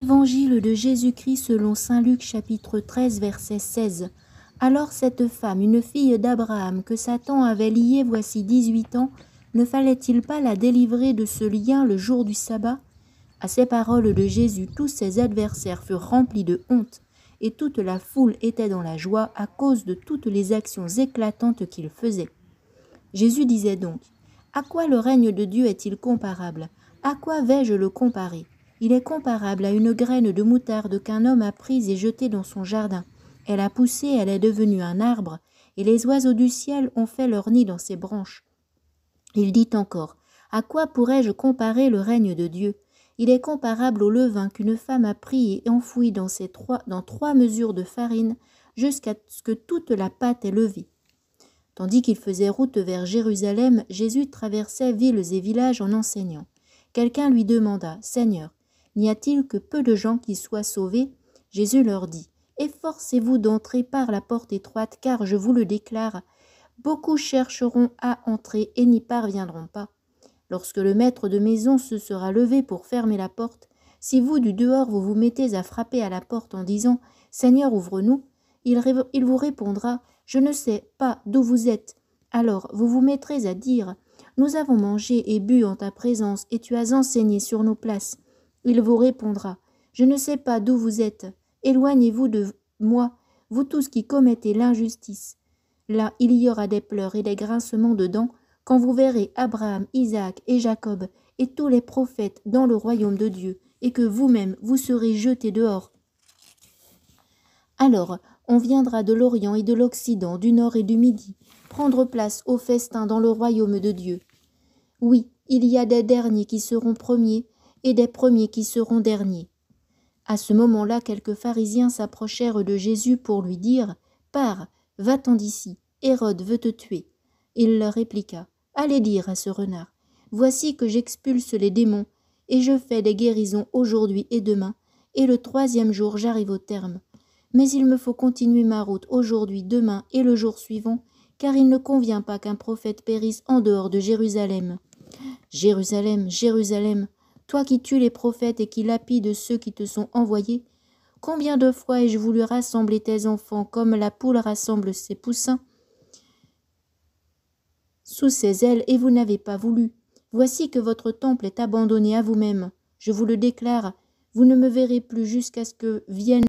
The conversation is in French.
Évangile de Jésus-Christ selon saint Luc chapitre 13 verset 16. Alors cette femme, une fille d'Abraham que Satan avait liée voici 18 ans, ne fallait-il pas la délivrer de ce lien le jour du sabbat? À ces paroles de Jésus, tous ses adversaires furent remplis de honte, et toute la foule était dans la joie à cause de toutes les actions éclatantes qu'il faisait. Jésus disait donc: à quoi le règne de Dieu est-il comparable? À quoi vais-je le comparer? Il est comparable à une graine de moutarde qu'un homme a prise et jetée dans son jardin. Elle a poussé, elle est devenue un arbre, et les oiseaux du ciel ont fait leur nid dans ses branches. Il dit encore: à quoi pourrais-je comparer le règne de Dieu? Il est comparable au levain qu'une femme a pris et enfoui dans trois mesures de farine jusqu'à ce que toute la pâte est levée. Tandis qu'il faisait route vers Jérusalem, Jésus traversait villes et villages en enseignant. Quelqu'un lui demanda: Seigneur, n'y a-t-il que peu de gens qui soient sauvés? Jésus leur dit: efforcez-vous d'entrer par la porte étroite, car je vous le déclare, beaucoup chercheront à entrer et n'y parviendront pas. Lorsque le maître de maison se sera levé pour fermer la porte, si vous du dehors vous vous mettez à frapper à la porte en disant: Seigneur, ouvre-nous, il vous répondra: je ne sais pas d'où vous êtes. Alors vous vous mettrez à dire: nous avons mangé et bu en ta présence, et tu as enseigné sur nos places. Il vous répondra: je ne sais pas d'où vous êtes. Éloignez-vous de moi, vous tous qui commettez l'injustice. Là, il y aura des pleurs et des grincements de dents, quand vous verrez Abraham, Isaac et Jacob et tous les prophètes dans le royaume de Dieu, et que vous-même vous serez jetés dehors. Alors, on viendra de l'Orient et de l'Occident, du Nord et du Midi, prendre place au festin dans le royaume de Dieu. Oui, il y a des derniers qui seront premiers, et des premiers qui seront derniers. À ce moment-là, quelques pharisiens s'approchèrent de Jésus pour lui dire: pars, va-t'en d'ici, Hérode veut te tuer. Il leur répliqua: allez dire à ce renard: voici que j'expulse les démons, et je fais des guérisons aujourd'hui et demain, et le troisième jour j'arrive au terme. Mais il me faut continuer ma route aujourd'hui, demain et le jour suivant, car il ne convient pas qu'un prophète périsse en dehors de Jérusalem. Jérusalem, Jérusalem, toi qui tues les prophètes et qui lapides ceux qui te sont envoyés, combien de fois ai-je voulu rassembler tes enfants comme la poule rassemble ses poussins sous ses ailes, et vous n'avez pas voulu. Voici que votre temple est abandonné à vous-même. Je vous le déclare, vous ne me verrez plus jusqu'à ce que vienne